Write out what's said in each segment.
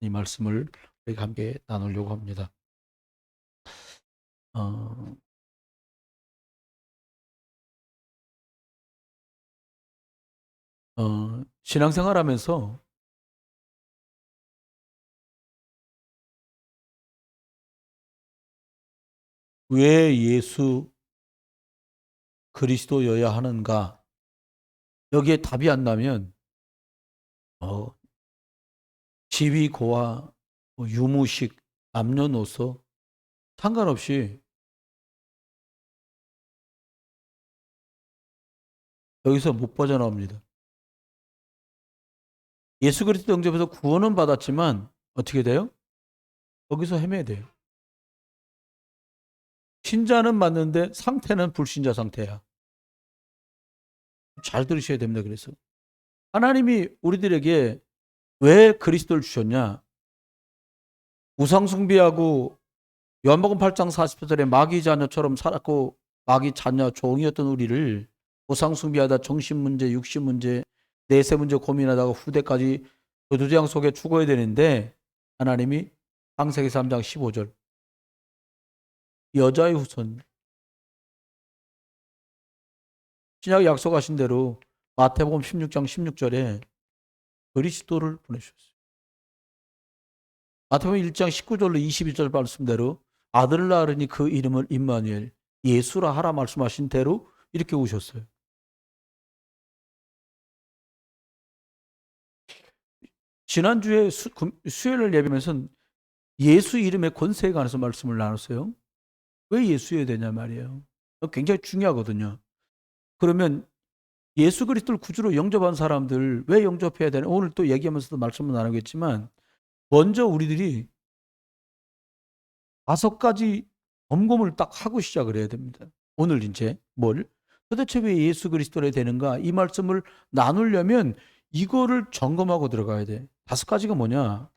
이 말씀을 우리가 함께 나누려고 합니다. 어, 신앙생활하면서 왜 예수 그리스도여야 하는가? 여기에 답이 안 나면 어, 지위, 고와, 유무식, 남녀노소 상관없이 여기서 못 빠져나옵니다. 예수 그리스도 영접해서 구원은 받았지만 어떻게 돼요? 거기서 헤매야 돼요. 신자는 맞는데 상태는 불신자 상태야. 잘 들으셔야 됩니다. 그래서 하나님이 우리들에게 왜 그리스도를 주셨냐? 우상 숭배하고 요한복음 8장 40절에 마귀 자녀처럼 살았고 마귀 자녀 종이었던 우리를 우상 숭배하다 정신 문제, 육신 문제, 내세 문제 고민하다가 후대까지 교두재앙 속에 죽어야 되는데 하나님이 창세기 3장 15절 여자의 후손 신약 약속하신 대로 마태복음 16장 16절에 그리스도를 보내주셨어요. 마태복음 1장 19절로 22절 말씀대로 아들을 낳으니 그 이름을 임마누엘 예수라 하라 말씀하신 대로 이렇게 오셨어요. 지난주에 수요일을 예배하면서 예수 이름의 권세에 관해서 말씀을 나눴어요. 왜 예수여야 되냐 말이에요. 굉장히 중요하거든요. 그러면 예수 그리스도를 구주로 영접한 사람들 왜 영접해야 되나? 오늘 또 얘기하면서도 말씀을 나누겠지만 먼저 우리들이 5가지 점검을 딱 하고 시작을 해야 됩니다. 오늘 이제 뭘? 도대체 왜 예수 그리스도를 되는가? 이 말씀을 나누려면 이거를 점검하고 들어가야 돼. 5가지가 뭐냐?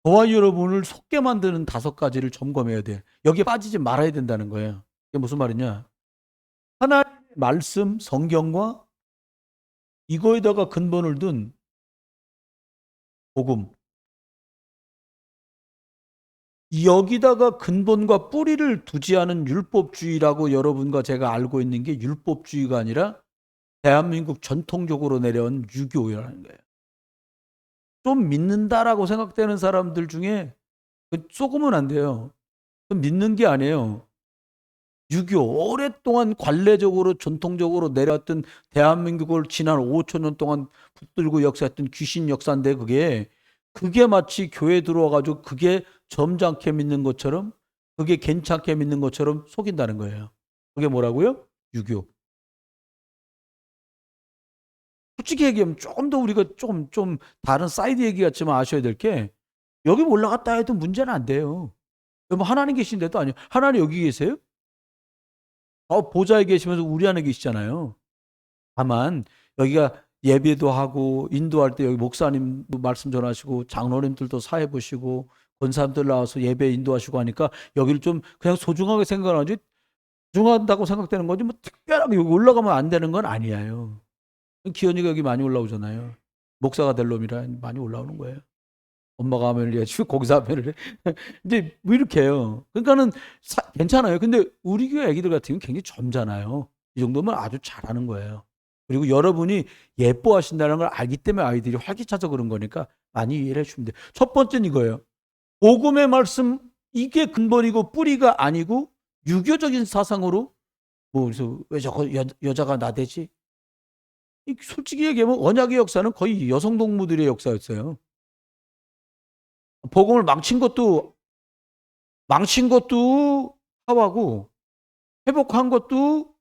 저와 여러분을 속게 만드는 5가지를 점검해야 돼. 여기에 빠지지 말아야 된다는 거예요. 이게 무슨 말이냐? 하나님의 말씀, 성경과 이거에다가 근본을 둔 복음. 여기다가 근본과 뿌리를 두지 않은 율법주의라고 여러분과 제가 알고 있는 게 율법주의가 아니라 대한민국 전통적으로 내려온 유교라는 거예요. 좀 믿는다라고 생각되는 사람들 중에 속으면 안 돼요. 믿는 게 아니에요. 유교, 오랫동안 관례적으로 전통적으로 내려왔던 대한민국을 지난 5천 년 동안 붙들고 역사했던 귀신 역사인데 그게 마치 교회 들어와가지고 그게 점잖게 믿는 것처럼 그게 괜찮게 믿는 것처럼 속인다는 거예요. 그게 뭐라고요? 유교. 솔직히 얘기하면 조금 더 우리가 좀 다른 사이드 얘기 같지만 아셔야 될 게 여기 올라갔다 해도 문제는 안 돼요. 여러분 하나님 계신데도 아니요. 하나님 여기 계세요? 보좌에 계시면서 우리 안에 계시잖아요. 다만 여기가 예배도 하고 인도할 때 여기 목사님도 말씀 전하시고 장로님들도 사회 보시고 권사님들 나와서 예배 인도하시고 하니까 여기를 좀 그냥 소중하게 생각하지 소중하다고 생각되는 거지 뭐 특별하게 여기 올라가면 안 되는 건 아니에요. 기현이가 여기 많이 올라오잖아요. 목사가 될 놈이라 많이 올라오는 거예요. 엄마가 하면을 해주고 거기서 하면을 해. 이제 뭐 이렇게 해요. 그러니까는 괜찮아요. 근데 우리 교회 애기들 같은 경우는 굉장히 젊잖아요. 이 정도면 아주 잘하는 거예요. 그리고 여러분이 예뻐하신다는 걸 알기 때문에 아이들이 활기차서 그런 거니까 많이 이해를 해주면 돼요. 첫 번째는 이거예요. 복음의 말씀 이게 근본이고 뿌리가 아니고 유교적인 사상으로 뭐 그래서 왜 저거 여자가 나대지? 솔직히 얘기하면 언약의 역사는 거의 여성 동무들의 역사였어요. 복음을 망친 것도 하와고 회복한 것도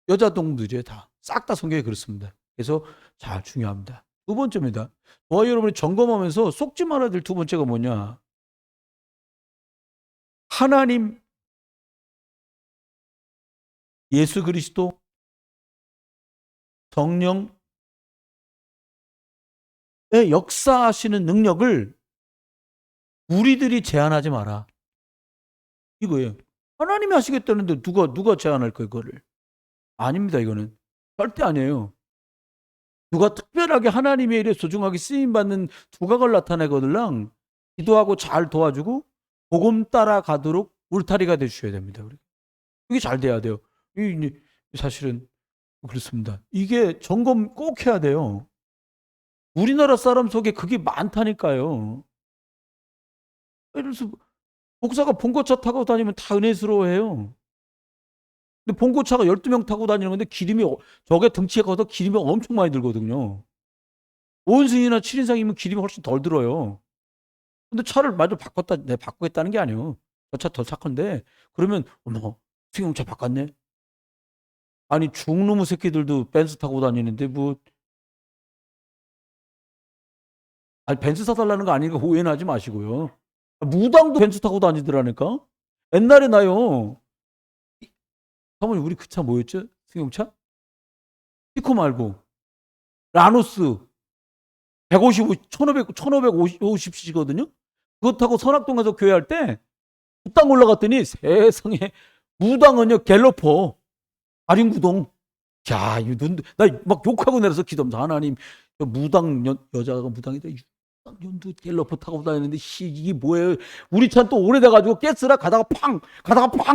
여자 동무들이에요. 다. 싹 다 성경에 그렇습니다. 그래서 자 중요합니다. 두 번째입니다. 저와 여러분이 점검하면서 속지 말아야 될 두 번째가 뭐냐. 하나님, 예수 그리스도, 성령의 역사하시는 능력을 우리들이 제한하지 마라. 이거예요. 하나님이 하시겠다는데 누가 제한할 거예요, 그거를. 아닙니다, 이거는. 절대 아니에요. 누가 특별하게 하나님의 일에 소중하게 쓰임받는 두각을 나타내거들랑 기도하고 잘 도와주고 복음 따라가도록 울타리가 되주셔야 됩니다. 이게 잘 돼야 돼요. 사실은 그렇습니다. 이게 점검 꼭 해야 돼요. 우리나라 사람 속에 그게 많다니까요. 예를 들어서 목사가 봉고차 타고 다니면 다 은혜스러워해요. 근데 봉고차가 12명 타고 다니는 건데 저게 등치에 커서 기름이 엄청 많이 들거든요. 5인승이나 7인승이면 기름이 훨씬 덜 들어요. 근데 차를 마저 내가 바꾸겠다는 게 아니에요. 저 차 더 착한데, 그러면, 어머, 승용차 바꿨네? 아니, 중놈의 새끼들도 벤츠 타고 다니는데, 아니, 벤츠 사달라는 거 아니니까 오해는 하지 마시고요. 무당도 벤츠 타고 다니더라니까? 옛날에 나요. 사모님, 우리 그 차 뭐였죠? 승용차? 피코 말고, 라노스. 1550cc거든요? 그거 타고 선악동에서 교회할 때, 땅 올라갔더니 세상에, 무당은요, 갤러퍼. 아린구동. 야, 나 막 욕하고 내려서 기도하면서, 하나님, 여자가 무당이다. 연두 갤러퍼 타고 다니는데, 이게 뭐예요? 우리 차는 또 오래돼가지고, 가스라 가다가 팡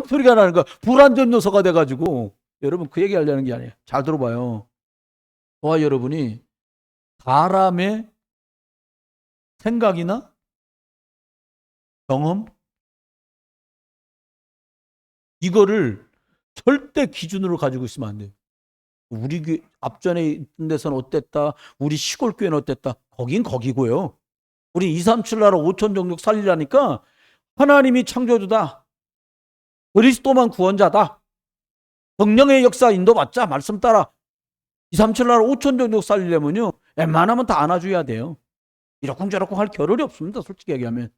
소리가 나는 거야. 불안전 요소가 돼가지고. 여러분, 그 얘기 하려는 게 아니에요. 잘 들어봐요. 저와 여러분이 사람의 생각이나 경험, 이거를 절대 기준으로 가지고 있으면 안 돼요. 우리 앞전에 있는 데서는 어땠다, 우리 시골 교회는 어땠다, 거긴 거기고요. 우리 237 나라 5천 종족 살리라니까 하나님이 창조주다, 그리스도만 구원자다, 성령의 역사 인도받자, 말씀 따라. 237 나라 5천 종족 살리려면요, 웬만하면 다 안아줘야 돼요. 이러쿵저러쿵 할 겨를이 없습니다, 솔직히 얘기하면.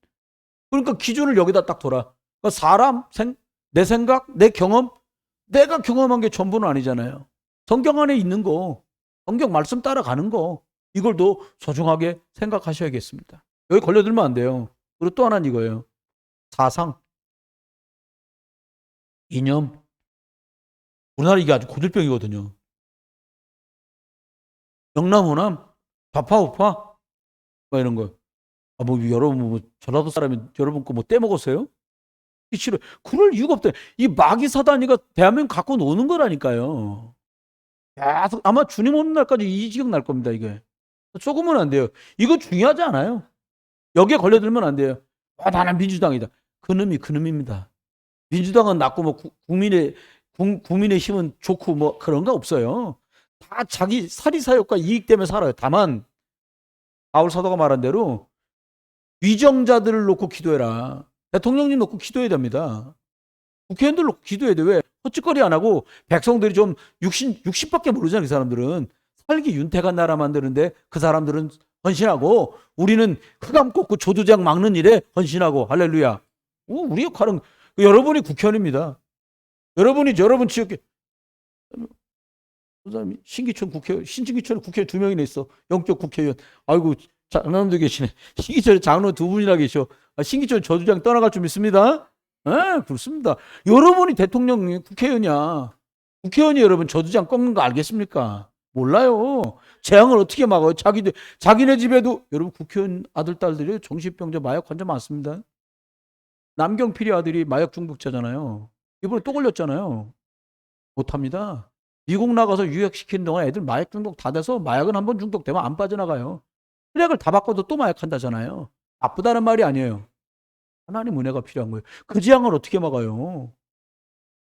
그러니까 기준을 여기다 딱 둬라. 그러니까 사람, 내 생각, 내 경험, 내가 경험한 게 전부는 아니잖아요. 성경 안에 있는 거, 성경 말씀 따라가는 거, 이걸 더 소중하게 생각하셔야겠습니다. 여기 걸려들면 안 돼요. 그리고 또 하나는 이거예요. 사상, 이념. 우리나라 이게 아주 고질병이거든요. 영남호남, 좌파우파, 이런 거. 여러분, 전라도 사람이 여러분 거 떼먹었어요? 싫어. 그럴 이유가 없다. 이 마귀 사단이가 대한민국 갖고 노는 거라니까요. 계속 아마 주님 오는 날까지 이 지경 날 겁니다, 이게. 조금은 안 돼요. 이거 중요하지 않아요. 여기에 걸려들면 안 돼요. 나는 민주당이다. 그놈입니다. 민주당은 낫고 국민의 힘은 좋고 그런 거 없어요. 다 자기 사리사욕과 이익 때문에 살아요. 다만 바울 사도가 말한 대로 위정자들을 놓고 기도해라. 대통령님 놓고 기도해야 됩니다. 국회의원들 놓고 기도해야 돼. 왜? 헛짓거리 안 하고 백성들이 좀 60밖에 모르잖아요. 그 사람들은. 살기 윤택한 나라 만드는데 그 사람들은 헌신하고, 우리는 흑암 꽂고 조두장 막는 일에 헌신하고. 할렐루야. 우리 역할은, 여러분이 국회의원입니다. 여러분 지역에 신기천 국회의원, 신진기천 국회의원 2명이나 있어. 영적 국회의원. 아이고, 장로님도 계시네. 신기천에 장로 2분이나 계셔. 신기천 저주장 떠나갈 줄 믿습니다. 네, 그렇습니다. 여러분이 대통령, 국회의원이야. 국회의원이 여러분 저주장 꺾는 거 알겠습니까? 몰라요. 재앙을 어떻게 막아요? 자기네 집에도, 여러분 국회의원 아들, 딸들이 정신병자, 마약 환자 많습니다. 남경필이 아들이 마약 중독자잖아요. 이번에 또 걸렸잖아요. 못합니다. 미국 나가서 유학시키는 동안 애들 마약 중독 다 돼서, 마약은 한번 중독되면 안 빠져나가요. 혈액을 다 바꿔도 또 마약한다잖아요. 나쁘다는 말이 아니에요. 하나님 은혜가 필요한 거예요. 그 재앙을 어떻게 막아요?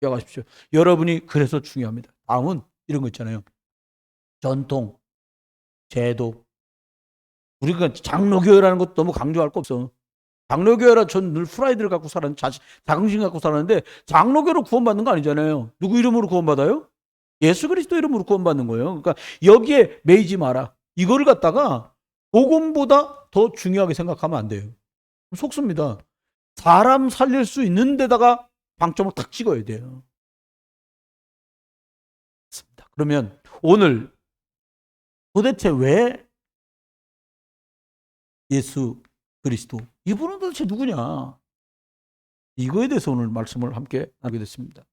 기억하십시오. 여러분이 그래서 중요합니다. 다음은 이런 거 있잖아요. 전통, 제도. 우리가 장로교회라는 것도 너무 강조할 거 없어. 장로교회라 전 늘 프라이드를 갖고 살았는데, 자긍심 갖고 살았는데, 장로교로 구원받는 거 아니잖아요. 누구 이름으로 구원받아요? 예수 그리스도 이름으로 구원받는 거예요. 그러니까 여기에 매이지 마라. 이거를 갖다가 복음보다 더 중요하게 생각하면 안 돼요. 속습니다. 사람 살릴 수 있는 데다가 방점을 탁 찍어야 돼요. 그러면 오늘 도대체 왜 예수 그리스도, 이분은 도대체 누구냐? 이거에 대해서 오늘 말씀을 함께 하게 됐습니다.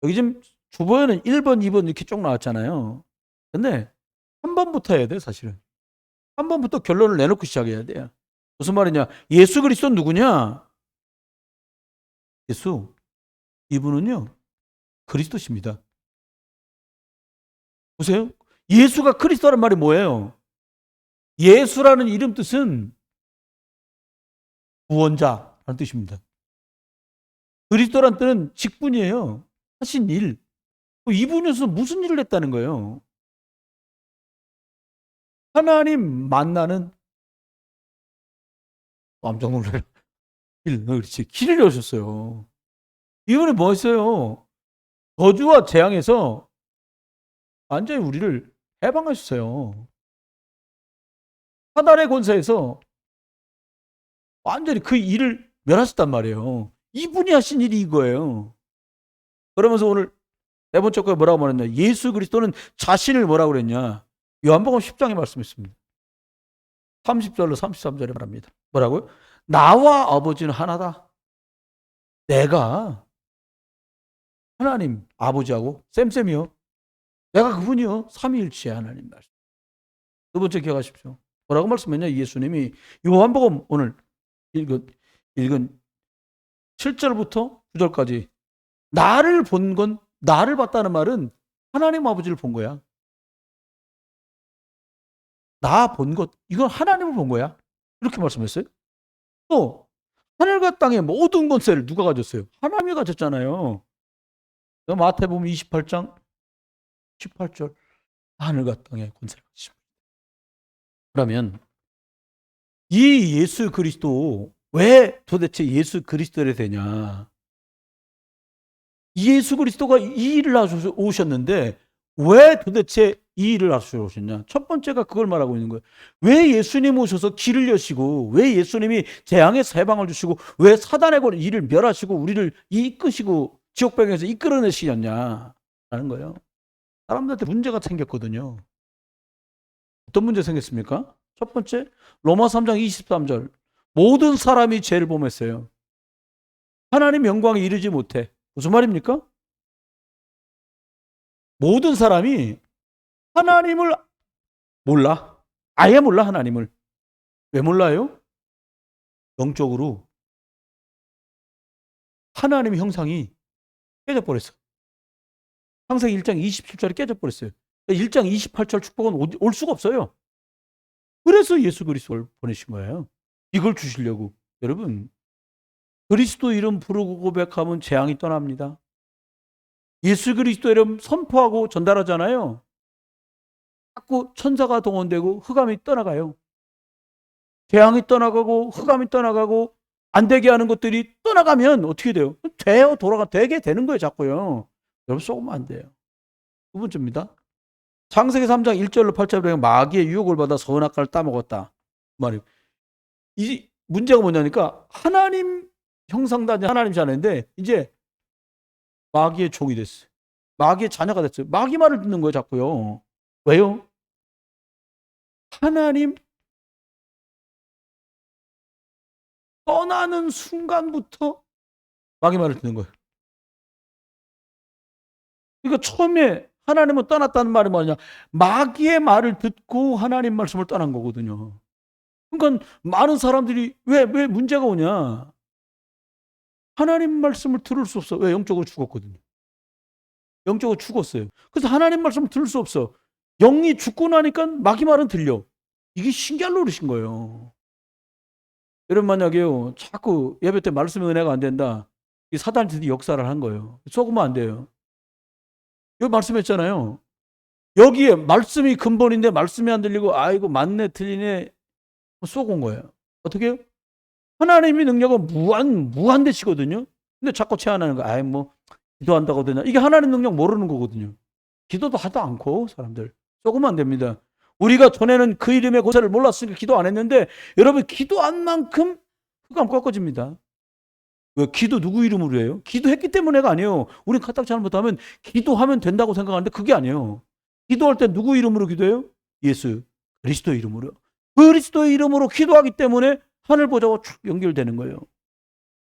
여기 지금 주보에는 1번, 2번 이렇게 쭉 나왔잖아요. 근데 한 번부터 해야 돼, 사실은. 한 번부터 결론을 내놓고 시작해야 돼요. 무슨 말이냐? 예수 그리스도는 누구냐? 예수. 이분은요, 그리스도십니다. 보세요. 예수가 그리스도라는 말이 뭐예요? 예수라는 이름 뜻은 구원자라는 뜻입니다. 그리스도라는 뜻은 직분이에요. 하신 일. 이분에서 무슨 일을 했다는 거예요? 하나님 만나는, 깜짝 놀라요. 그렇지. 길을 여셨어요. 이분이 뭐 했어요? 저주와 재앙에서 완전히 우리를 해방하셨어요. 사단의 권세에서 완전히 그 일을 멸하셨단 말이에요. 이분이 하신 일이 이거예요. 그러면서 오늘 네 번째 거에 뭐라고 말했냐? 예수 그리스도는 자신을 뭐라고 그랬냐? 요한복음 10장에 말씀했습니다. 30절로 33절에 말합니다. 뭐라고요? 나와 아버지는 하나다. 내가 하나님 아버지하고 쌤쌤이요. 내가 그분이요. 삼위일체의 하나님 말씀. 두 번째 기억하십시오. 뭐라고 말씀했냐? 예수님이 요한복음 오늘 읽은 7절부터 9절까지 나를 본 건, 나를 봤다는 말은 하나님 아버지를 본 거야. 나 본 것, 이건 하나님을 본 거야. 이렇게 말씀했어요. 또 하늘과 땅의 모든 권세를 누가 가졌어요? 하나님이 가졌잖아요. 마태복음 28장 18절 하늘과 땅의 권세를 가지십니다. 그러면 이 예수 그리스도 왜 도대체 예수 그리스도를 되냐? 예수 그리스도가 이 일을 하셔서 오셨는데 왜 도대체 이 일을 하셔서 오셨냐? 첫 번째가 그걸 말하고 있는 거예요. 왜 예수님 오셔서 길을 여시고, 왜 예수님이 재앙에서 해방을 주시고, 왜 사단의 일을 멸하시고 우리를 이끄시고 지옥배경에서 이끌어내시냐라는 거예요. 사람들한테 문제가 생겼거든요. 어떤 문제 생겼습니까? 첫 번째, 로마 3장 23절. 모든 사람이 죄를 범했어요. 하나님 영광에 이르지 못해. 무슨 말입니까? 모든 사람이 하나님을 몰라. 아예 몰라, 하나님을. 왜 몰라요? 영적으로 하나님의 형상이 깨져버렸어. 창세기 1장 27절에 깨져버렸어요. 1장 28절 축복은 올 수가 없어요. 그래서 예수 그리스도를 보내신 거예요. 이걸 주시려고. 여러분, 그리스도 이름 부르고 고백하면 재앙이 떠납니다. 예수 그리스도 이름 선포하고 전달하잖아요. 자꾸 천사가 동원되고 흑암이 떠나가요. 재앙이 떠나가고 흑암이 떠나가고 안 되게 하는 것들이 떠나가면 어떻게 돼요? 되게 되는 거예요, 자꾸요. 여러분 속으면 안 돼요. 두 번째입니다. 창세기 3장 1절로 8절에 보면 마귀의 유혹을 받아 선악과를 따먹었다. 말이에요. 이 문제가 뭐냐니까 하나님 형상단이 하나님이잖아요. 이제 마귀의 종이 됐어요. 마귀의 자녀가 됐어요. 마귀 말을 듣는 거예요, 자꾸요. 왜요? 하나님 떠나는 순간부터 마귀 말을 듣는 거예요. 그러니까 처음에 하나님은 떠났다는 말이 뭐냐? 마귀의 말을 듣고 하나님 말씀을 떠난 거거든요. 그러니까 많은 사람들이 왜 문제가 오냐? 하나님 말씀을 들을 수 없어. 왜? 영적으로 죽었거든요. 영적으로 죽었어요. 그래서 하나님 말씀을 들을 수 없어. 영이 죽고 나니까 마귀 말은 들려. 이게 신기할 노릇인 거예요. 여러분 만약에요, 자꾸 예배 때 말씀의 은혜가 안 된다. 이 사단이 드디어 역사를 한 거예요. 속으면 안 돼요. 여기 말씀했잖아요. 여기에 말씀이 근본인데 말씀이 안 들리고 아이고 맞네 틀리네 쏘고 거예요. 어떻게 해요? 하나님의 능력은 무한대시거든요. 근데 자꾸 제안하는 거. 아이 뭐 기도한다고 되냐. 이게 하나님 능력 모르는 거거든요. 기도도 하도 않고 사람들. 쏘고면 안 됩니다. 우리가 전에는 그 이름의 고사를 몰랐으니까 기도 안 했는데 여러분 기도한 만큼 흑암 꺾어집니다. 왜? 기도 누구 이름으로 해요? 기도했기 때문에가 아니에요. 우린 까딱 잘못하면 기도하면 된다고 생각하는데 그게 아니에요. 기도할 때 누구 이름으로 기도해요? 예수 그리스도 이름으로. 그리스도의 이름으로 기도하기 때문에 하늘 보좌와 쭉 연결되는 거예요.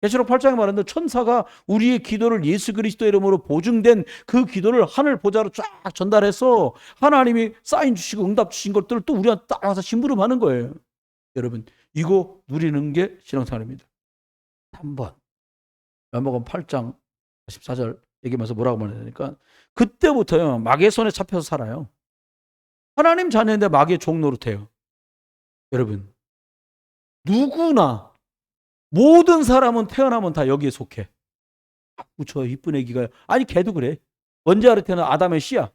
계시록 8장에 말하는데 천사가 우리의 기도를 예수 그리스도 이름으로 보증된 그 기도를 하늘 보좌로 쫙 전달해서 하나님이 사인 주시고 응답 주신 것들을 또 우리한테 따라서 심부름하는 거예요. 여러분, 이거 누리는 게 신앙생활입니다. 한번 요한복음 8장 14절 얘기하면서 뭐라고 말하냐니까 그때부터요 마귀의 손에 잡혀서 살아요. 하나님 자녀인데 마귀의 종 노릇해요. 여러분, 누구나 모든 사람은 태어나면 다 여기에 속해. 저 이쁜 애기가요. 아니 걔도 그래. 언제 아래 태어나 아담의 씨야.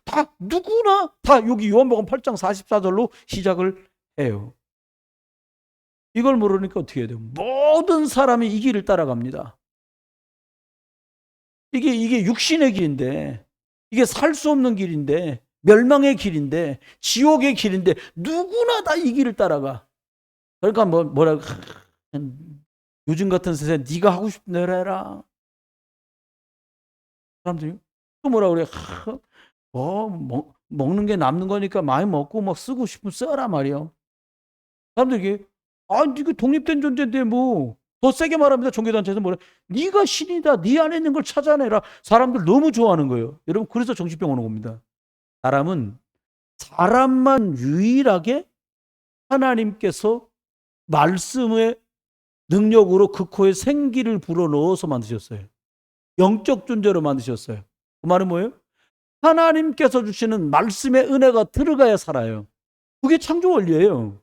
다 누구나 다 여기 요한복음 8장 44절로 시작을 해요. 이걸 모르니까 어떻게 해야 돼요? 모든 사람이 이 길을 따라갑니다. 이게 육신의 길인데, 이게 살 수 없는 길인데, 멸망의 길인데, 지옥의 길인데 누구나 다 이 길을 따라가. 그러니까 뭐라고 요즘 같은 세상에 네가 하고 싶은 대로 해라. 사람들이 또 뭐라고 그래? 먹는 게 남는 거니까 많이 먹고 막 쓰고 싶으면 써라 말이요. 사람들이 이거 독립된 존재인데 뭐 더 세게 말합니다. 종교단체에서 뭐래? 네가 신이다. 네 안에 있는 걸 찾아내라. 사람들 너무 좋아하는 거예요. 여러분 그래서 정신병 오는 겁니다. 사람만 유일하게 하나님께서 말씀의 능력으로 그 코에 생기를 불어넣어서 만드셨어요. 영적 존재로 만드셨어요. 그 말은 뭐예요? 하나님께서 주시는 말씀의 은혜가 들어가야 살아요. 그게 창조 원리예요.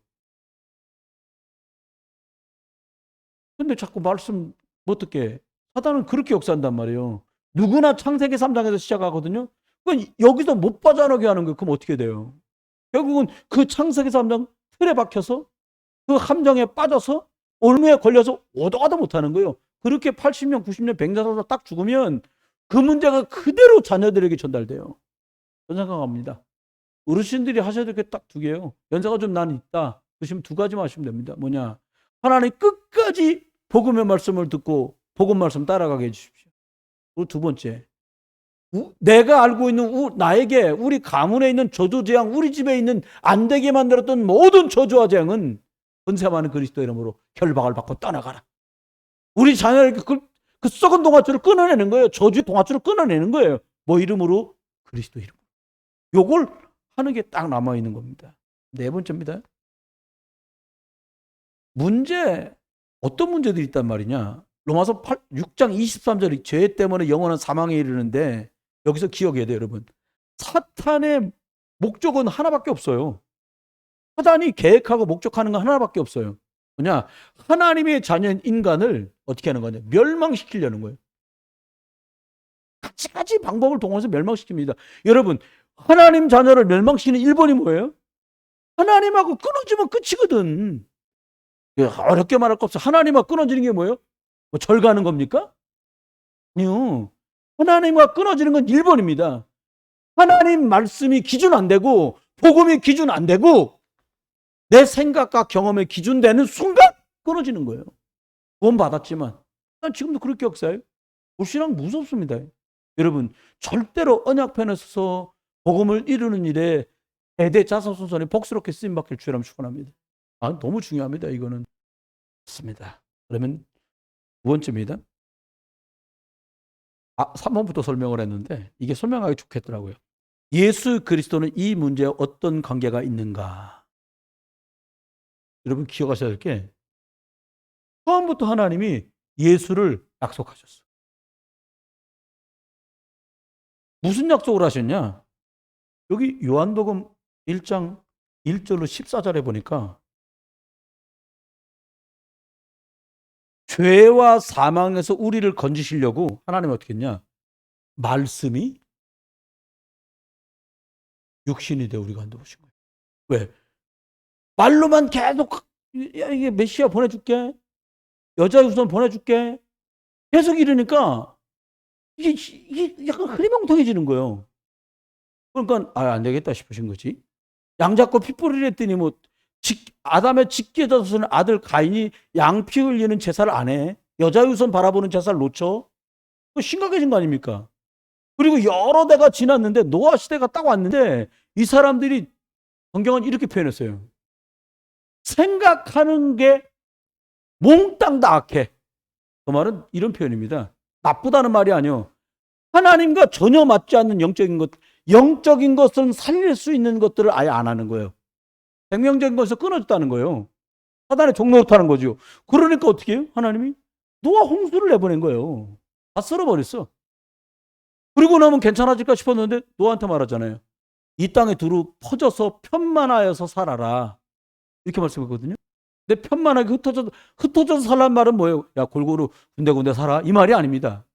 근데 자꾸 말씀 어떻게 사단은 그렇게 역사한단 말이에요. 누구나 창세기 3장에서 시작하거든요. 그건 여기서 못 빠져나오게 하는 거예요. 그럼 어떻게 돼요? 결국은 그 창세기 3장 틀에 박혀서 그 함정에 빠져서 올무에 걸려서 오도가도 못하는 거예요. 그렇게 80년, 90년, 100년 살다 딱 죽으면 그 문제가 그대로 자녀들에게 전달돼요. 저는 생각합니다. 어르신들이 하셔야 될 게 딱 두 개예요. 연세가 좀 나는 있다. 그러시면 두 가지만 하시면 됩니다. 뭐냐? 하나님 끝까지 복음의 말씀을 듣고 복음 말씀 따라가게 해주십시오. 그리고 두 번째, 내가 알고 있는 나에게 우리 가문에 있는 저주 재앙, 우리 집에 있는 안 되게 만들었던 모든 저주와 재앙은 권세 많은 그리스도 이름으로 결박을 받고 떠나가라. 우리 자녀에게 그 썩은 동아줄을 끊어내는 거예요. 저주의 동아줄을 끊어내는 거예요. 뭐 이름으로? 그리스도 이름으로. 요걸 하는 게 딱 남아있는 겁니다. 네 번째입니다. 어떤 문제들이 있단 말이냐? 로마서 6장 23절이 죄 때문에 영원한 사망에 이르는데 여기서 기억해야 돼요, 여러분. 사탄의 목적은 하나밖에 없어요. 사탄이 계획하고 목적하는 건 하나밖에 없어요. 뭐냐? 하나님의 자녀인 인간을 어떻게 하는 거냐? 멸망시키려는 거예요. 가지 방법을 동원해서 멸망시킵니다. 여러분, 하나님 자녀를 멸망시키는 1번이 뭐예요? 하나님하고 끊어지면 끝이거든. 어렵게 말할 거 없어. 하나님과 끊어지는 게 뭐예요? 뭐 절 가는 겁니까? 아니요. 하나님과 끊어지는 건 1번입니다. 하나님 말씀이 기준 안 되고 복음이 기준 안 되고 내 생각과 경험에 기준되는 순간 끊어지는 거예요. 구원 받았지만 난 지금도 그렇게 역사해요. 불신앙 무섭습니다. 여러분 절대로 언약편에 서서 복음을 이루는 일에 대대 자손손손이 복스럽게 쓰임받길 주여라 축원합니다. 너무 중요합니다. 이거는 맞습니다. 그러면 두 번째입니다. 3번부터 설명을 했는데 이게 설명하기 좋겠더라고요. 예수 그리스도는 이 문제에 어떤 관계가 있는가? 여러분 기억하셔야 될 게 처음부터 하나님이 예수를 약속하셨어요. 무슨 약속을 하셨냐? 여기 요한복음 1장 1절로 14절에 보니까 죄와 사망에서 우리를 건지시려고 하나님은 어떻게 했냐? 말씀이 육신이 되어 우리 가운데 오신 거예요. 왜? 말로만 계속 이게 메시아 보내줄게. 여자 유선 보내줄게. 계속 이러니까 이게 약간 흐리멍텅해지는 거예요. 그러니까 안 되겠다 싶으신 거지. 양 잡고 피 뿌리려 했더니 뭐 아담의 직계자손은 아들 가인이 양피 흘리는 제사를 안 해. 여자 유선 바라보는 제사를 놓쳐. 심각해진 거 아닙니까? 그리고 여러 대가 지났는데 노아 시대가 딱 왔는데 이 사람들이 성경은 이렇게 표현했어요. 생각하는 게 몽땅 다 악해. 그 말은 이런 표현입니다. 나쁘다는 말이 아니요. 하나님과 전혀 맞지 않는 영적인 것은 살릴 수 있는 것들을 아예 안 하는 거예요. 생명적인 것에서 끊어졌다는 거예요. 사단의 종로 못하는 거죠. 그러니까 어떻게 해요? 하나님이 노아 홍수를 내보낸 거예요. 다 쓸어버렸어. 그리고 나면 괜찮아질까 싶었는데 노아한테 말하잖아요. 이 땅에 두루 퍼져서 편만하여서 살아라. 이렇게 말씀했거든요. 근데 편만하게 흩어져서 살란 말은 뭐예요? 야, 골고루 군데군데 살아. 이 말이 아닙니다.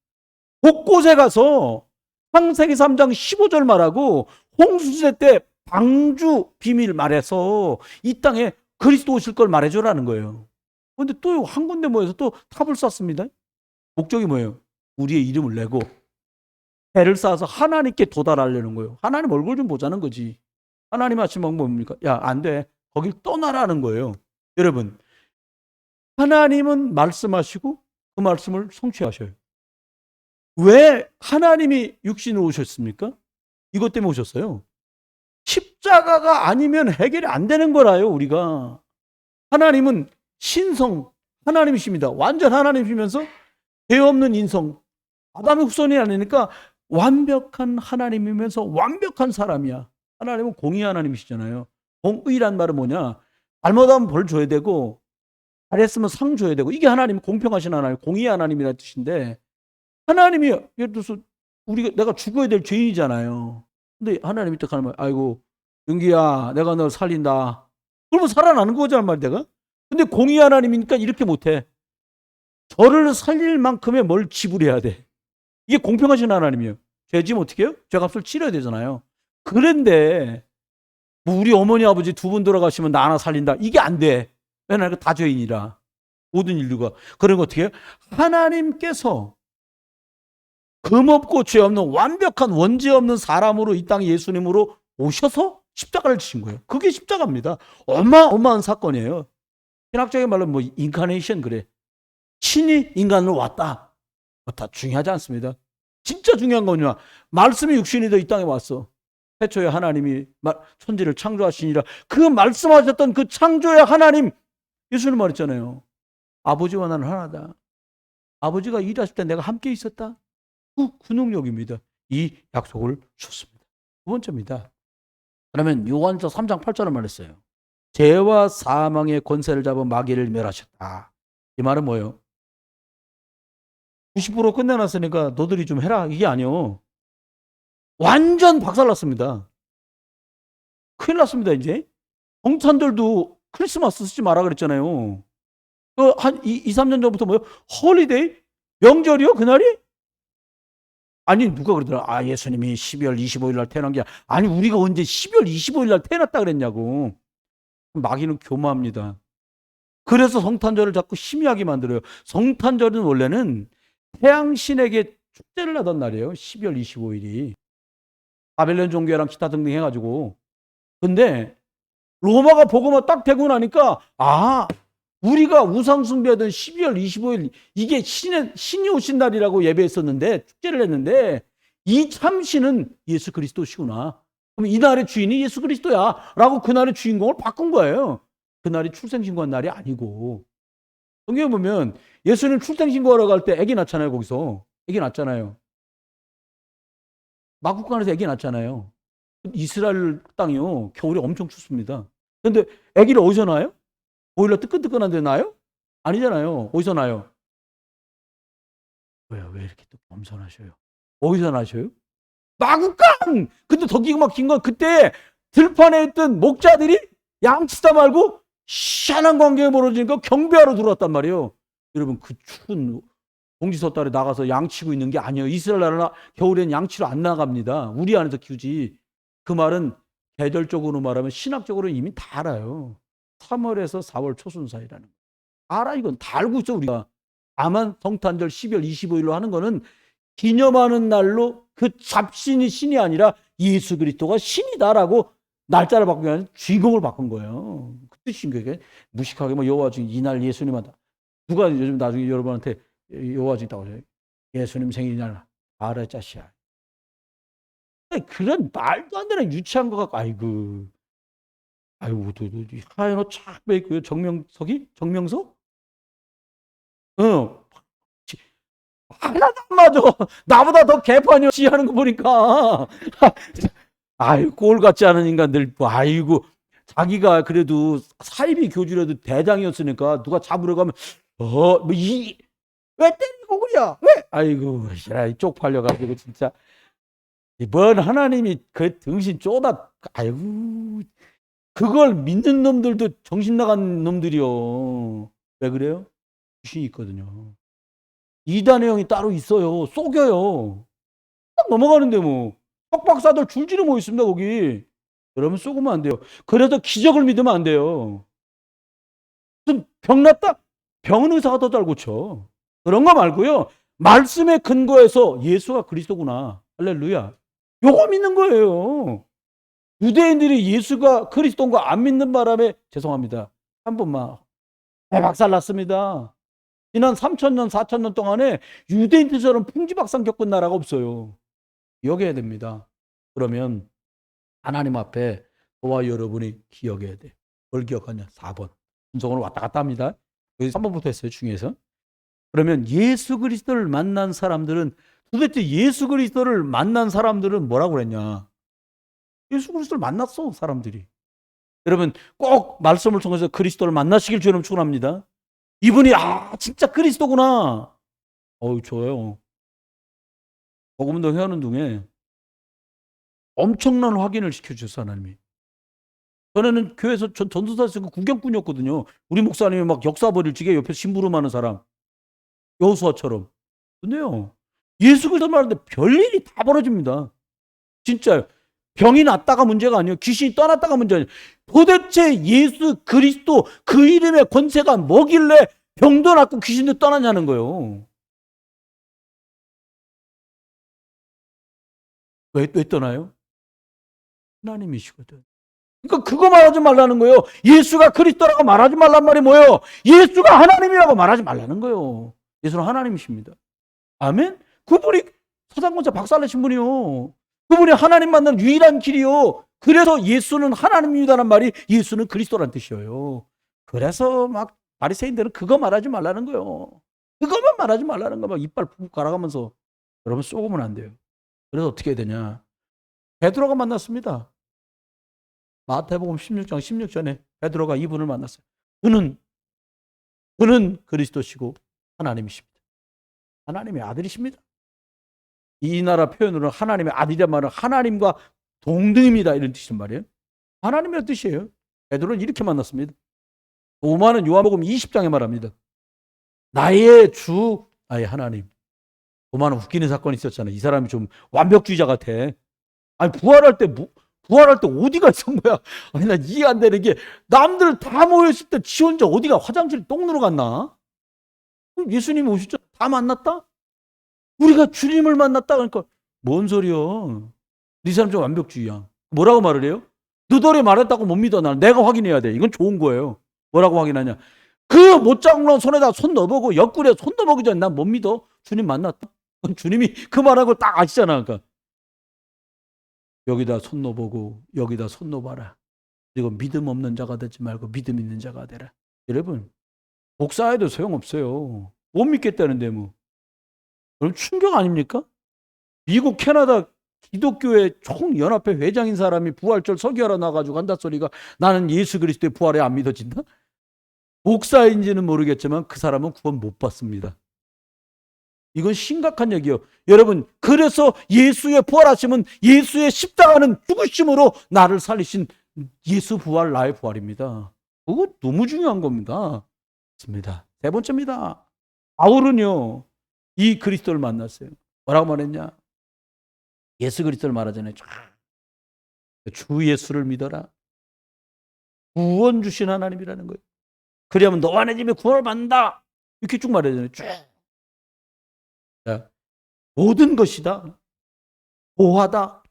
곳곳에 가서 창세기 3장 15절 말하고 홍수세 때 방주 비밀 말해서 이 땅에 그리스도 오실 걸 말해줘라는 거예요. 그런데 또 한 군데 모여서 또 탑을 쌓습니다. 목적이 뭐예요? 우리의 이름을 내고 해를 쌓아서 하나님께 도달하려는 거예요. 하나님 얼굴 좀 보자는 거지. 하나님 하신 방법은 뭡니까? 야, 안 돼. 거길 떠나라는 거예요. 여러분, 하나님은 말씀하시고 그 말씀을 성취하셔요. 왜 하나님이 육신으로 오셨습니까? 이것 때문에 오셨어요. 십자가가 아니면 해결이 안 되는 거라요, 우리가. 하나님은 신성 하나님이십니다. 완전 하나님이시면서 죄 없는 인성, 아담의 후손이 아니니까 완벽한 하나님이면서 완벽한 사람이야. 하나님은 공의 하나님이시잖아요. 공의란 말은 뭐냐? 잘못하면 벌 줘야 되고 잘했으면 상 줘야 되고, 이게 하나님 공평하신 하나님, 공의 하나님이라는 뜻인데, 하나님이 예를 들어서 내가 죽어야 될 죄인이잖아요. 근데 하나님이 딱 하는 말, 아이고 윤기야, 내가 너 살린다. 그러면 살아나는 거잖아 말 내가. 근데 공의 하나님이니까 이렇게 못해. 저를 살릴 만큼의 뭘 지불해야 돼. 이게 공평하신 하나님이에요. 죄 지면 어떻게 해요? 죄값을 치러야 되잖아요. 그런데 뭐 우리 어머니 아버지 두 분 돌아가시면 나 하나 살린다. 이게 안 돼. 왜냐하면 다 죄인이라. 모든 인류가. 그런 거 어떻게 해요? 하나님께서 금없고 죄 없는 완벽한 원죄 없는 사람으로 이 땅에 예수님으로 오셔서 십자가를 지신 거예요. 그게 십자가입니다. 어마어마한 사건이에요. 신학적인 말로 뭐 인카네이션 그래. 신이 인간으로 왔다. 다 중요하지 않습니다. 진짜 중요한 거냐? 말씀이 육신이 돼 이 땅에 왔어. 태초에 하나님이 천지를 창조하시니라. 그 말씀하셨던 그 창조의 하나님, 예수님 말했잖아요. 아버지와 나는 하나다. 아버지가 일하실 때 내가 함께 있었다. 그 능력입니다. 이 약속을 줬습니다. 두 번째입니다. 그러면 요한서 3장 8절을 말했어요. 죄와 사망의 권세를 잡은 마귀를 멸하셨다. 이 말은 뭐예요? 90% 끝내놨으니까 너들이 좀 해라. 이게 아니요. 완전 박살났습니다. 큰일 났습니다, 이제. 성탄절도 크리스마스 쓰지 마라 그랬잖아요. 한 2, 3년 전부터 뭐요? 홀리데이? 명절이요? 그날이? 아니, 누가 그러더라. 아, 예수님이 12월 25일 날 태어난 게 아니, 우리가 언제 12월 25일 날 태어났다 그랬냐고. 마귀는 교마합니다. 그래서 성탄절을 자꾸 희미하게 만들어요. 성탄절은 원래는 태양신에게 축제를 하던 날이에요. 12월 25일이. 바벨론 종교랑 기타 등등 해가지고. 근데 로마가 복음화 딱 되고 나니까 우리가 우상숭배하던 12월 25일 이게 신이 오신 날이라고 예배했었는데 축제를 했는데 이 참신은 예수 그리스도시구나. 그럼 이 날의 주인이 예수 그리스도야 라고 그날의 주인공을 바꾼 거예요. 그날이 출생신고한 날이 아니고. 성경에 보면 예수님 출생신고하러 갈 때 아기 낳잖아요. 거기서 아기 낳잖아요. 마국간에서 아기 낳잖아요. 이스라엘 땅이요 겨울에 엄청 춥습니다. 그런데 아기를 어디서 낳아요? 보일러 뜨끈뜨끈한 데 낳아요? 아니잖아요. 어디서 낳아요? 왜 이렇게 또 겸손하셔요? 어디서 낳으셔요? 마국간! 근데 더 기가 막힌 건 그때 들판에 있던 목자들이 양치다 말고 희한한 광경이 벌어지니까 경배하러 들어왔단 말이에요. 여러분 그 추운 공지서 달에 나가서 양치고 있는 게 아니에요. 이스라엘 나라는 겨울엔 양치로 안 나갑니다. 우리 안에서 키우지. 그 말은 계절적으로 말하면 신학적으로 이미 다 알아요. 3월에서 4월 초순 사이라는 거. 알아 이건 다 알고 있어 우리가. 다만 성탄절 12월 25일로 하는 거는 기념하는 날로 그 잡신이 신이 아니라 예수 그리스도가 신이다라고 날짜를 바꾼 게 아니라 주인공을 바꾼 거예요. 그 뜻인 거예요. 무식하게 뭐 여호와 중에 이날 예수님한테 누가 요즘 나중에 여러분한테 여호와 중에 있다고 그래요. 예수님 생일날 알아 짜시야. 그런 말도 안 되는 유치한 거 갖고 아이고 하얀 옷 착 빼입고요. 정명석? 하나도 안 맞아. 나보다 더 개판이었지 하는 거 보니까. 아유, 꼴 같지 않은 인간들. 아이고, 자기가 그래도 사이비 교주라도 대장이었으니까 누가 잡으러 가면, 왜 때리고 그래? 왜? 아이고, 쪽팔려가지고, 진짜. 이번 하나님이 그 등신 쪼다, 아이고, 그걸 믿는 놈들도 정신 나간 놈들이요. 왜 그래요? 귀신이 있거든요. 이단의 영이 따로 있어요. 속여요. 딱 넘어가는데 뭐. 석박사들 줄줄이 모여 있습니다, 거기. 여러분 속으면 안 돼요. 그래서 기적을 믿으면 안 돼요. 무슨 병 났다? 병은 의사가 더 잘 고쳐. 그런 거 말고요. 말씀에 근거해서 예수가 그리스도구나. 할렐루야. 요거 믿는 거예요. 유대인들이 예수가 그리스도인 거 안 믿는 바람에 죄송합니다. 한 번만 박살 났습니다. 지난 3,000년, 4,000년 동안에 유대인들처럼 풍지박산 겪은 나라가 없어요. 기억해야 됩니다. 그러면 하나님 앞에 저와 여러분이 기억해야 돼. 뭘 기억하냐? 4번. 순서로 왔다 갔다 합니다. 여기 3번부터 했어요, 중에서. 그러면 예수 그리스도를 만난 사람들은 도대체 예수 그리스도를 만난 사람들은 뭐라고 그랬냐? 예수 그리스도를 만났어, 사람들이. 여러분 꼭 말씀을 통해서 그리스도를 만나시길 주님 축원합니다. 이분이 진짜 그리스도구나. 좋아요. 복음운동 해하는 중에 엄청난 확인을 시켜주셨어, 하나님이. 전에는 교회에서 전도사에서 구경꾼이었거든요. 우리 목사님이 막 역사 벌일 적에 옆에 심부름하는 사람. 여호수아처럼. 근데요, 예수 그리스도 말하는데 별일이 다 벌어집니다. 진짜요. 병이 났다가 문제가 아니에요. 귀신이 떠났다가 문제가 아니에요. 도대체 예수 그리스도 그 이름의 권세가 뭐길래 병도 낫고 귀신도 떠나냐는 거예요. 왜 떠나요? 하나님이시거든. 그러니까 그거 말하지 말라는 거예요. 예수가 그리스도라고 말하지 말란 말이 뭐예요? 예수가 하나님이라고 말하지 말라는 거예요. 예수는 하나님이십니다. 아멘? 그분이 서장권자 박살내신 분이요. 그분이 하나님 만난 유일한 길이요. 그래서 예수는 하나님입니다라는 말이 예수는 그리스도란 뜻이에요. 그래서 막 바리새인들은 그거 말하지 말라는 거예요. 그거만 말하지 말라는 거 막 이빨 푹 갈아가면서. 여러분 쏘으면 안 돼요. 그래서 어떻게 해야 되냐? 베드로가 만났습니다. 마태복음 16장 16절에 베드로가 이분을 만났어요. 그는 그리스도시고 하나님이십니다. 하나님의 아들이십니다. 이 나라 표현으로 하나님의 아들이란 말은 하나님과 동등입니다. 이런 뜻이란 말이에요. 하나님의 뜻이에요. 베드로는 이렇게 만났습니다. 도마는 요한복음 20장에 말합니다. 나의 주, 나의 하나님. 도마는 웃기는 사건이 있었잖아요. 이 사람이 좀 완벽주의자 같아. 아니 부활할 때 어디가 있었던 거야? 아니 나 이해 안 되는 게 남들 다 모였을 때 지 혼자 어디가 화장실 똥 누러 갔나? 예수님이 오셨죠? 다 만났다? 우리가 주님을 만났다 그러니까 뭔 소리야? 네 사람 좀 완벽주의야. 뭐라고 말을 해요? 너덜이 말했다고 못 믿어. 나는 내가 확인해야 돼. 이건 좋은 거예요. 뭐라고 확인하냐? 그 못 잡는 손에다 손 넣어보고 옆구리에 손 넣어보기 전에 난 못 믿어. 주님 만났다. 주님이 그 말한 걸 딱 아시잖아. 그러니까 여기다 손 넣어보고 여기다 손 넣어봐라. 그리고 믿음 없는 자가 되지 말고 믿음 있는 자가 되라. 여러분 복사해도 소용없어요. 못 믿겠다는데 뭐. 그럼 충격 아닙니까? 미국, 캐나다 기독교회 총연합회 회장인 사람이 부활절 설교하러 나가지고 한다 소리가 나는 예수 그리스도의 부활에 안 믿어진다? 목사인지는 모르겠지만 그 사람은 구원 못 받습니다. 이건 심각한 얘기예요. 여러분, 그래서 예수의 부활하심은 예수의 십자가는 죽으심으로 나를 살리신 예수 부활, 나의 부활입니다. 그거 너무 중요한 겁니다. 맞습니다. 세 번째입니다. 바울은요, 이 그리스도를 만났어요. 뭐라고 말했냐? 예수 그리스도를 말하잖아요. 주 예수를 믿어라. 구원 주신 하나님이라는 거예요. 그러면 너와 내 집에 구원을 받는다. 이렇게 쭉 말하잖아요. 쭉. 모든 것이다. 보하다.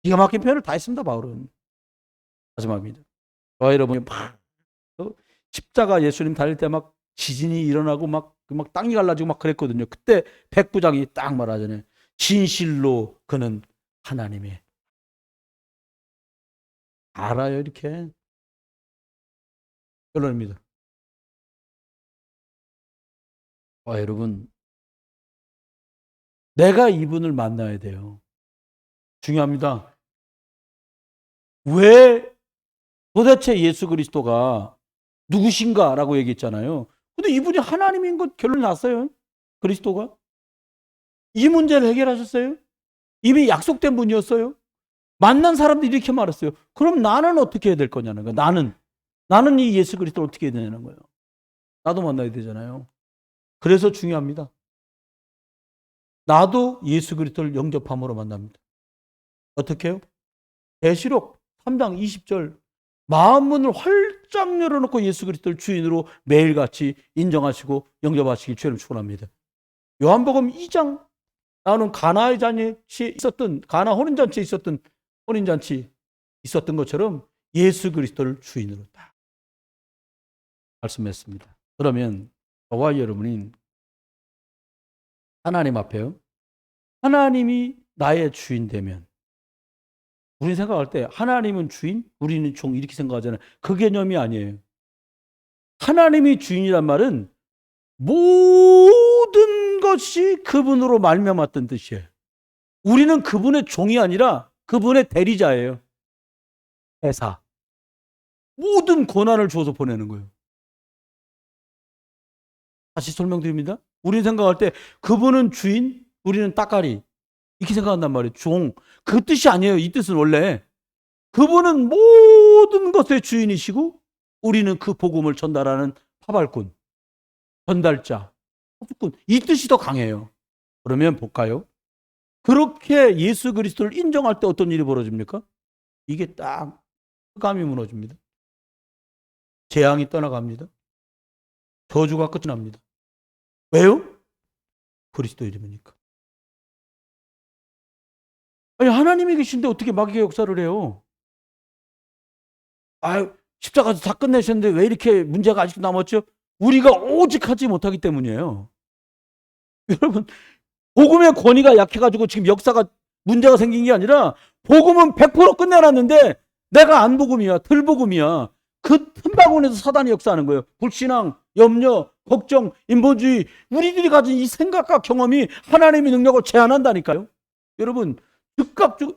기가 막힌 표현을 다 했습니다. 바울은. 마지막입니다. 저와 여러분이 막 십자가 예수님 달릴 때 막 지진이 일어나고 막 땅이 갈라지고 막 그랬거든요. 그때 백부장이 딱 말하잖아요. 진실로 그는 하나님의 알아요 이렇게. 결론입니다. 여러분 내가 이분을 만나야 돼요. 중요합니다. 왜 도대체 예수 그리스도가 누구신가라고 얘기했잖아요. 근데 이분이 하나님인 것 결론이 났어요. 그리스도가. 이 문제를 해결하셨어요. 이미 약속된 분이었어요. 만난 사람들이 이렇게 말했어요. 그럼 나는 어떻게 해야 될 거냐는 거예요. 나는 이 예수 그리스도를 어떻게 해야 되냐는 거예요. 나도 만나야 되잖아요. 그래서 중요합니다. 나도 예수 그리스도를 영접함으로 만납니다. 어떻게 해요? 계시록 3장 20절 마음문을 활짝 열어놓고 예수 그리스도를 주인으로 매일같이 인정하시고 영접하시길 주님 축원합니다. 요한복음 2장 나오는 가나의 잔치에 있었던 가나 혼인잔치에 있었던 혼인잔치 있었던 것처럼 예수 그리스도를 주인으로 딱 말씀했습니다. 그러면 저와 여러분이 하나님 앞에요. 하나님이 나의 주인 되면 우리는 생각할 때 하나님은 주인, 우리는 종 이렇게 생각하잖아요. 그 개념이 아니에요. 하나님이 주인이란 말은 모든 것이 그분으로 말미암았던 뜻이에요. 우리는 그분의 종이 아니라 그분의 대리자예요. 대사. 모든 권한을 줘서 보내는 거예요. 다시 설명드립니다. 우리는 생각할 때 그분은 주인, 우리는 따까리. 이렇게 생각한단 말이에요. 종. 그 뜻이 아니에요. 이 뜻은 원래. 그분은 모든 것의 주인이시고 우리는 그 복음을 전달하는 파발꾼, 전달자, 파발꾼. 이 뜻이 더 강해요. 그러면 볼까요? 그렇게 예수 그리스도를 인정할 때 어떤 일이 벌어집니까? 이게 딱 흑암이 무너집니다. 재앙이 떠나갑니다. 저주가 끝이 납니다. 왜요? 그리스도 이름이니까. 아니, 하나님이 계신데 어떻게 마귀의 역사를 해요? 아유, 십자가에서 다 끝내셨는데 왜 이렇게 문제가 아직도 남았죠? 우리가 오직 하지 못하기 때문이에요. 여러분, 복음의 권위가 약해가지고 지금 역사가 문제가 생긴 게 아니라 복음은 100% 끝내놨는데 내가 안 복음이야, 덜 복음이야. 그 틈바구니에서 사단이 역사하는 거예요. 불신앙, 염려, 걱정, 인본주의. 우리들이 가진 이 생각과 경험이 하나님의 능력을 제한한다니까요. 여러분,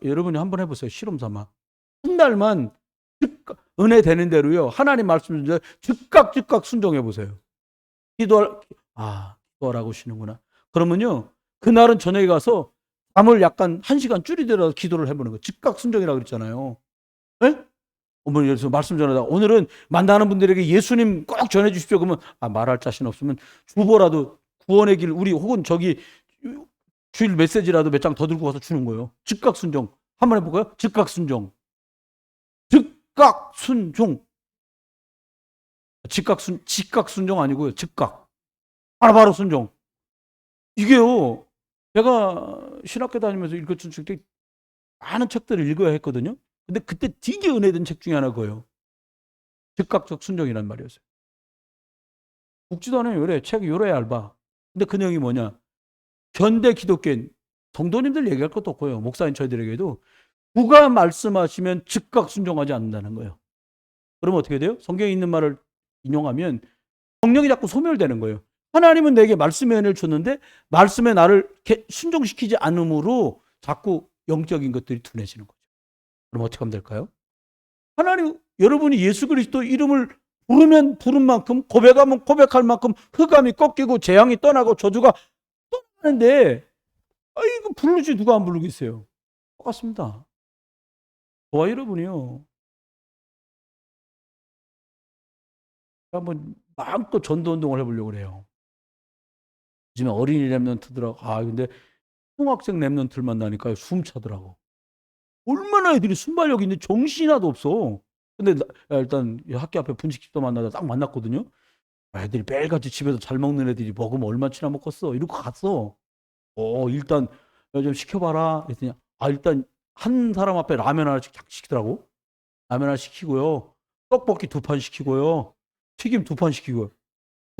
여러분이 한번 해보세요. 실험 삼아. 한 달만 은혜 되는 대로요. 하나님 말씀 좀 즉각 순종해 보세요. 기도하라고 하시는구나. 그러면요. 그날은 저녁에 가서 잠을 약간 1시간 줄이더라도 기도를 해보는 거예요. 즉각 순종이라고 그랬잖아요. 네? 어머니 예를 들어서 말씀 전하다 오늘은 만나는 분들에게 예수님 꼭 전해 주십시오. 그러면 말할 자신 없으면 주보라도 구원의 길 우리 혹은 저기 주일 메시지라도 몇 장 더 들고 가서 주는 거예요. 즉각 순종. 한번 해볼까요? 즉각 순종. 즉각 순종. 즉각 순종 아니고요. 즉각. 바로 순종. 이게요. 제가 신학교 다니면서 읽었던 책들이 많은 책들을 읽어야 했거든요. 근데 그때 되게 은혜된 책 중에 하나 그거예요. 즉각적 순종이란 말이었어요. 묵지도 않아요. 요래. 책이 요래 얇아. 근데 그 내용이 뭐냐. 현대 기독교인 성도님들 얘기할 것도 없고요. 목사님 저희들에게도 누가 말씀하시면 즉각 순종하지 않는다는 거예요. 그러면 어떻게 돼요? 성경에 있는 말을 인용하면 성령이 자꾸 소멸되는 거예요. 하나님은 내게 말씀의 은혜를 줬는데 말씀에 나를 순종시키지 않으므로 자꾸 영적인 것들이 둔해지는 거죠. 그럼 어떻게 하면 될까요? 하나님, 여러분이 예수 그리스도 이름을 부르면 부른 만큼 고백하면 고백할 만큼 흑암이 꺾이고 재앙이 떠나고 저주가 떠나는데 이거 부르지 누가 안 부르겠어요? 똑같습니다. 저와 여러분이요. 한번 마음껏 전도운동을 해보려고 그래요. 요즘에 어린이 랩런트들하고 근데 중학생 랩런트를 만나니까 숨차더라고. 얼마나 애들이 순발력이 있는데 정신이 하나도 없어. 근데 일단 학교 앞에 분식집도 만나다 딱 만났거든요. 애들이 매일같이 집에서 잘 먹는 애들이 먹으면 얼마치나 먹겠어. 이러고 갔어. 일단 좀 시켜봐라. 그랬더니 일단 한 사람 앞에 라면 하나씩 시키더라고. 라면 하나 시키고요. 떡볶이 2판 시키고요. 튀김 2판 시키고요.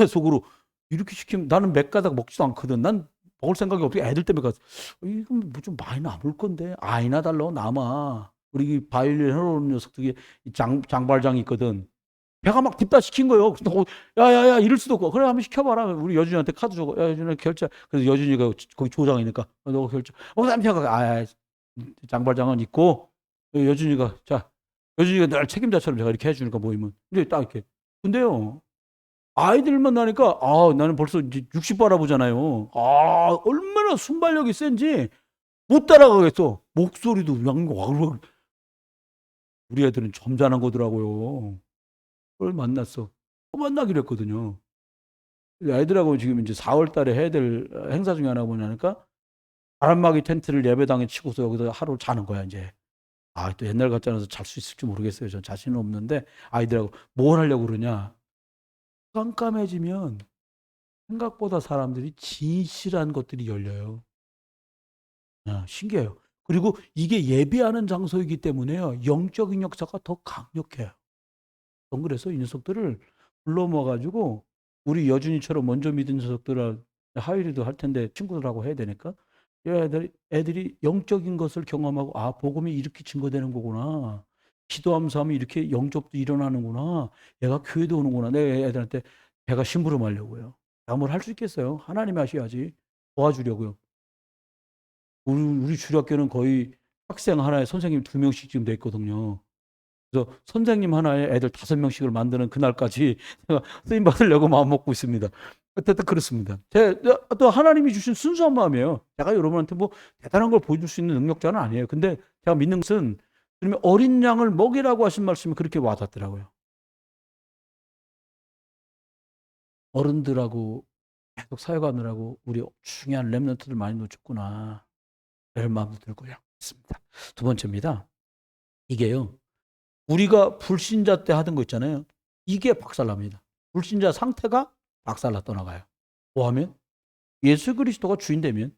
속으로 이렇게 시키면 나는 몇 가닥 먹지도 않거든. 난 먹을 생각이 없게 애들 때문에 가서 이건 뭐 좀 많이 남을 건데 아이나 달러 남아. 우리 바이올린 해놓은 녀석들이 장발장이 있거든. 배가 막 딥다 시킨 거예요. 야야야 이럴 수도 없고 그래 한번 시켜봐라. 우리 여준이한테 카드 주고 야 여준이 결제. 그래서 여준이가 거기 조장이니까 너가 결제. 남편가 장발장은 있고 여준이가 여준이가 늘 책임자처럼 제가 이렇게 해주니까 모이면 근데 딱 이렇게 근데요 아이들만 나니까 나는 벌써 이제 60 바라보잖아요. 얼마나 순발력이 센지 못 따라가겠어. 목소리도 그냥 우리 애들은 점잖은 거더라고요. 그걸 만났어. 또 만나기로 했거든요. 아이들하고 지금 이제 4월 달에 해야 될 행사 중에 하나가 뭐냐니까 바람막이 텐트를 예배당에 치고서 여기서 하루 자는 거야, 이제. 또 옛날 같지 않아서 잘 수 있을지 모르겠어요. 전 자신은 없는데 아이들하고 뭘 하려고 그러냐. 깜깜해지면 생각보다 사람들이 진실한 것들이 열려요. 신기해요. 그리고 이게 예배하는 장소이기 때문에요. 영적인 역사가 더 강력해요. 전 그래서 이 녀석들을 불러 모아가지고 우리 여준이처럼 먼저 믿은 녀석들을 하율이도 할 텐데 친구들하고 해야 되니까 애들이 영적인 것을 경험하고 복음이 이렇게 증거되는 거구나. 기도하면서 하면 이렇게 영접도 일어나는구나. 얘가 교회도 오는구나. 내가 애들한테 배가 심부름하려고요. 뭘 할 수 있겠어요. 하나님이 하셔야지. 도와주려고요. 우리 주일학교는 거의 학생 하나에 선생님 2명씩 지금 돼 있거든요. 그래서 선생님 하나에 애들 5명씩을 만드는 그날까지 제가 쓰임 받으려고 마음 먹고 있습니다. 어쨌든 그렇습니다. 또 하나님이 주신 순수한 마음이에요. 제가 여러분한테 뭐 대단한 걸 보여줄 수 있는 능력자는 아니에요. 근데 제가 믿는 것은 주님이 어린 양을 먹이라고 하신 말씀이 그렇게 와닿더라고요. 어른들하고 계속 사역하느라고 우리 중요한 렘넌트들 많이 놓쳤구나. 이런 마음도 들고요. 있습니다. 두 번째입니다. 이게요. 우리가 불신자 때 하던 거 있잖아요. 이게 박살납니다. 불신자 상태가 박살나 떠나가요. 뭐 하면? 예수 그리스도가 주인 되면.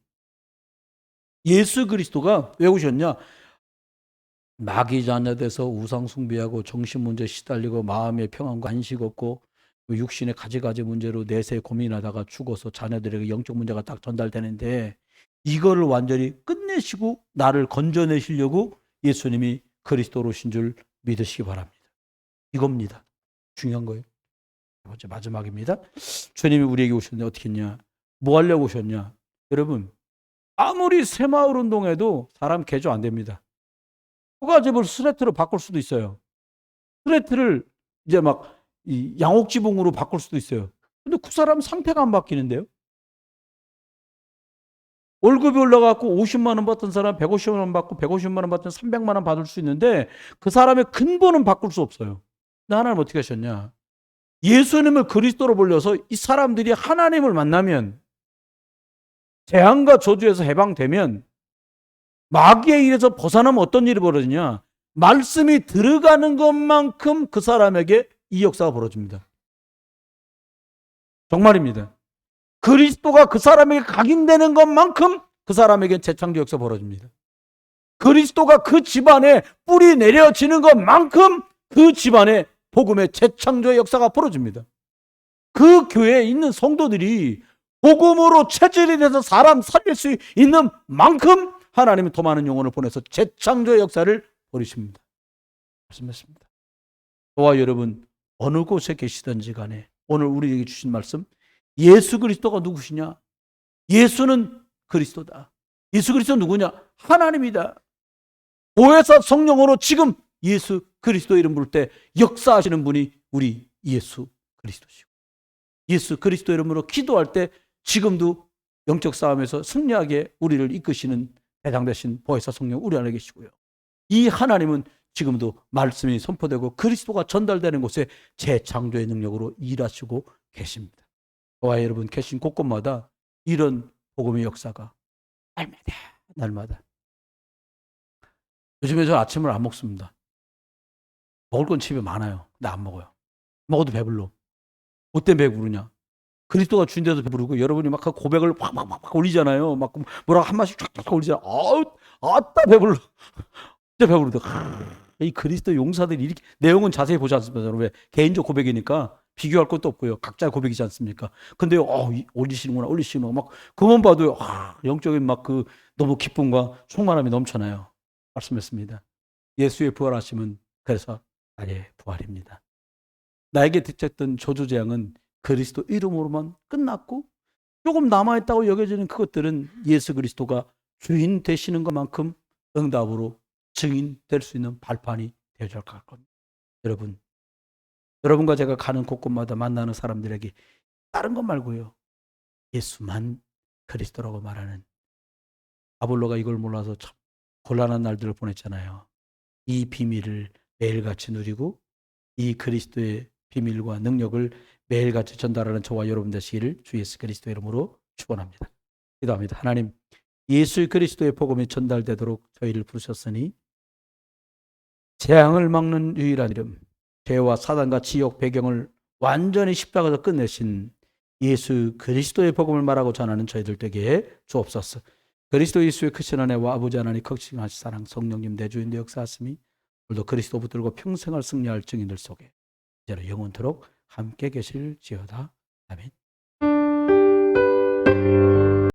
예수 그리스도가 왜 오셨냐? 마귀 자녀돼서 우상 숭배하고 정신 문제 시달리고 마음의 평안과 안식 없고 육신의 가지가지 문제로 내세 고민하다가 죽어서 자녀들에게 영적 문제가 딱 전달되는데 이거를 완전히 끝내시고 나를 건져내시려고 예수님이 그리스도로 오신 줄 믿으시기 바랍니다. 이겁니다. 중요한 거예요. 세 번째 마지막입니다. 주님이 우리에게 오셨는데 어떻게 했냐? 뭐 하려고 오셨냐? 여러분 아무리 새마을 운동해도 사람 개조 안 됩니다. 초가집을 스레트로 바꿀 수도 있어요. 스레트를 이제 막 이 양옥지붕으로 바꿀 수도 있어요. 근데 그 사람 상태가 안 바뀌는데요. 월급이 올라가고 50만 원 받던 사람 150만 원 받고 150만 원 받던 300만 원 받을 수 있는데 그 사람의 근본은 바꿀 수 없어요. 근데 하나님 어떻게 하셨냐? 예수님을 그리스도로 불려서 이 사람들이 하나님을 만나면 재앙과 저주에서 해방되면 마귀의 일에서 벗어나면 어떤 일이 벌어지냐? 말씀이 들어가는 것만큼 그 사람에게 이 역사가 벌어집니다. 정말입니다. 그리스도가 그 사람에게 각인되는 것만큼 그 사람에게 재창조 역사 벌어집니다. 그리스도가 그 집안에 뿌리 내려지는 것만큼 그 집안에 복음의 재창조의 역사가 벌어집니다. 그 교회에 있는 성도들이 복음으로 체질이 돼서 사람 살릴 수 있는 만큼 하나님은 더 많은 영혼을 보내서 재창조의 역사를 벌이십니다. 말씀했습니다. 저와 여러분 어느 곳에 계시든지 간에 오늘 우리에게 주신 말씀 예수 그리스도가 누구시냐? 예수는 그리스도다. 예수 그리스도 누구냐? 하나님이다. 보혜사 성령으로 지금 예수 그리스도 이름 부를 때 역사하시는 분이 우리 예수 그리스도시고 예수 그리스도 이름으로 기도할 때 지금도 영적 싸움에서 승리하게 우리를 이끄시는 대장 되신 보혜사 성령 우리 안에 계시고요. 이 하나님은 지금도 말씀이 선포되고 그리스도가 전달되는 곳에 재창조의 능력으로 일하시고 계십니다. 저와 여러분 계신 곳곳마다 이런 복음의 역사가 날마다. 요즘에 저 아침을 안 먹습니다. 먹을 건 집에 많아요. 근데 안 먹어요. 먹어도 배불러. 뭐 때문에 배부르냐? 그리스도가 주인 돼서 배부르고 여러분이 막 고백을 확 올리잖아요. 막 뭐라고 한 마씩 쫙쫙 올리잖아요. 아따 배불러. 진짜 배부르다. 이 그리스도 용사들이 이렇게 내용은 자세히 보지 않습니다. 여러분. 왜? 개인적 고백이니까 비교할 것도 없고요. 각자의 고백이지 않습니까? 근데 올리시는구나. 막 그만 봐도 영적인 막 그 너무 기쁨과 충만함이 넘쳐나요. 말씀했습니다. 예수의 부활하심은 그래서 나의 부활입니다. 나에게 닥쳤던 저주재앙은 그리스도 이름으로만 끝났고 조금 남아있다고 여겨지는 그것들은 예수 그리스도가 주인 되시는 것만큼 응답으로 증인될 수 있는 발판이 되어줄 겁니다. 여러분과 제가 가는 곳곳마다 만나는 사람들에게 다른 것 말고요, 예수만 그리스도라고 말하는, 아볼로가 이걸 몰라서 참 곤란한 날들을 보냈잖아요. 이 비밀을 매일같이 누리고 이 그리스도의 비밀과 능력을 매일같이 전달하는 저와 여러분 되시기를 주 예수 그리스도의 이름으로 축원합니다. 기도합니다. 하나님, 예수 그리스도의 복음이 전달되도록 저희를 부르셨으니 재앙을 막는 유일한 이름, 죄와 사단과 지옥 배경을 완전히 십자가에서 끝내신 예수 그리스도의 복음을 말하고 전하는 저희들 되게 주옵소서. 그리스도 예수의 크신 은혜와 아버지 하나님 극심하신 사랑, 성령님 내주인의 역사하심이 오늘도 그리스도 붙들고 평생을 승리할 증인들 속에 이제로 영원토록 함께 계실지어다. 아멘.